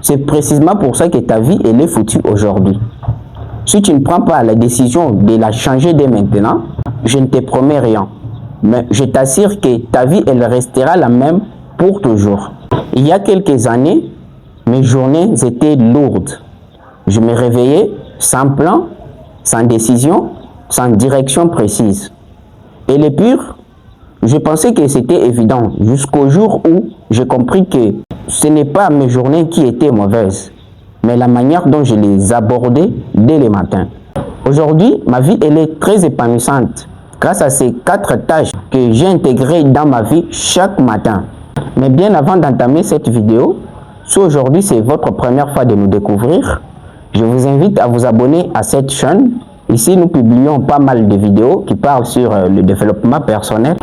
C'est précisément pour ça que ta vie, elle est foutue aujourd'hui. Si tu ne prends pas la décision de la changer dès maintenant, je ne te promets rien. Mais je t'assure que ta vie, elle restera la même pour toujours. Il y a quelques années, mes journées étaient lourdes. Je me réveillais sans plan, sans décision, sans direction précise. Et le pire, je pensais que c'était évident jusqu'au jour où j'ai compris que ce n'est pas mes journées qui étaient mauvaises, mais la manière dont je les abordais dès le matin. Aujourd'hui, ma vie elle est très épanouissante grâce à ces 4 tâches que j'ai intégrées dans ma vie chaque matin. Mais bien avant d'entamer cette vidéo, si aujourd'hui c'est votre première fois de nous découvrir, je vous invite à vous abonner à cette chaîne. Ici, nous publions pas mal de vidéos qui parlent sur le développement personnel.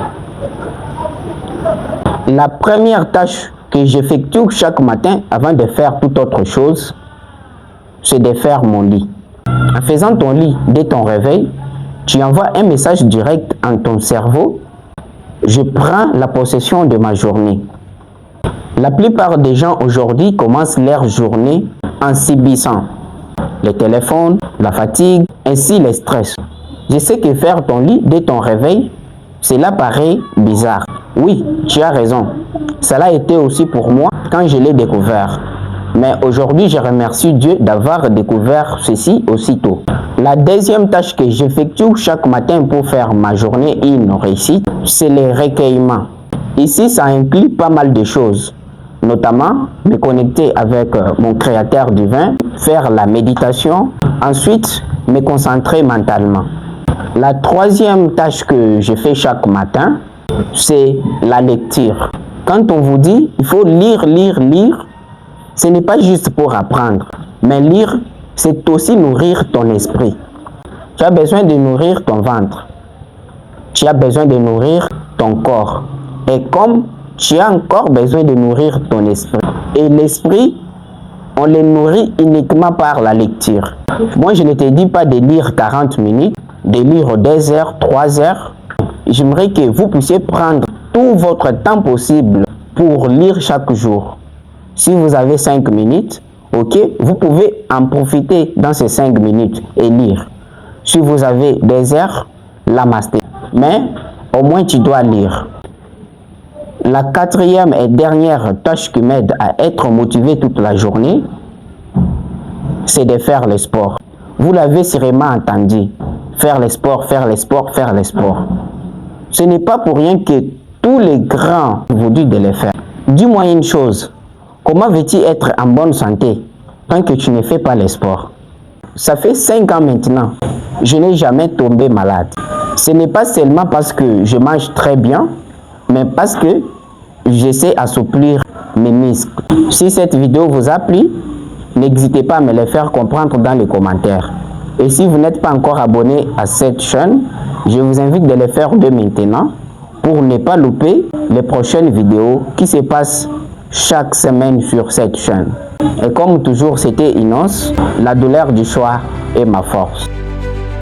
La première tâche que j'effectue chaque matin avant de faire toute autre chose, c'est de faire mon lit. En faisant ton lit dès ton réveil, tu envoies un message direct à ton cerveau. Je prends la possession de ma journée. La plupart des gens aujourd'hui commencent leur journée en subissant les téléphones, la fatigue, ainsi le stress. Je sais que faire ton lit dès ton réveil, cela paraît bizarre. Oui, tu as raison. Cela a été aussi pour moi quand je l'ai découvert. Mais aujourd'hui, je remercie Dieu d'avoir découvert ceci aussitôt. La deuxième tâche que j'effectue chaque matin pour faire ma journée une réussite, c'est le recueillement. Ici, ça inclut pas mal de choses, notamment me connecter avec mon créateur divin, faire la méditation, ensuite me concentrer mentalement. La troisième tâche que je fais chaque matin, c'est la lecture. Quand on vous dit il faut lire, ce n'est pas juste pour apprendre, mais lire, c'est aussi nourrir ton esprit. Tu as besoin de nourrir ton ventre. Tu as besoin de nourrir ton corps. Et comme tu as encore besoin de nourrir ton esprit. Et l'esprit, on le nourrit uniquement par la lecture. Moi, je ne te dis pas de lire 40 minutes, de lire 2 heures, 3 heures. J'aimerais que vous puissiez prendre tout votre temps possible pour lire chaque jour. Si vous avez 5 minutes, ok, vous pouvez en profiter dans ces 5 minutes et lire. Si vous avez 2 heures, l'amasser. Mais au moins tu dois lire. La quatrième et dernière tâche qui m'aide à être motivé toute la journée, c'est de faire le sport. Vous l'avez sûrement entendu. Faire le sport, faire le sport, faire le sport. Ce n'est pas pour rien que tous les grands vous disent de le faire. Dis-moi une chose. Comment veux-tu être en bonne santé tant que tu ne fais pas le sport? Ça fait 5 ans maintenant. Je n'ai jamais tombé malade. Ce n'est pas seulement parce que je mange très bien, mais parce que j'essaie d'assouplir mes muscles. Si cette vidéo vous a plu, n'hésitez pas à me le faire comprendre dans les commentaires. Et si vous n'êtes pas encore abonné à cette chaîne, je vous invite de le faire dès maintenant pour ne pas louper les prochaines vidéos qui se passent chaque semaine sur cette chaîne. Et comme toujours, c'était Inos, la douleur du choix est ma force.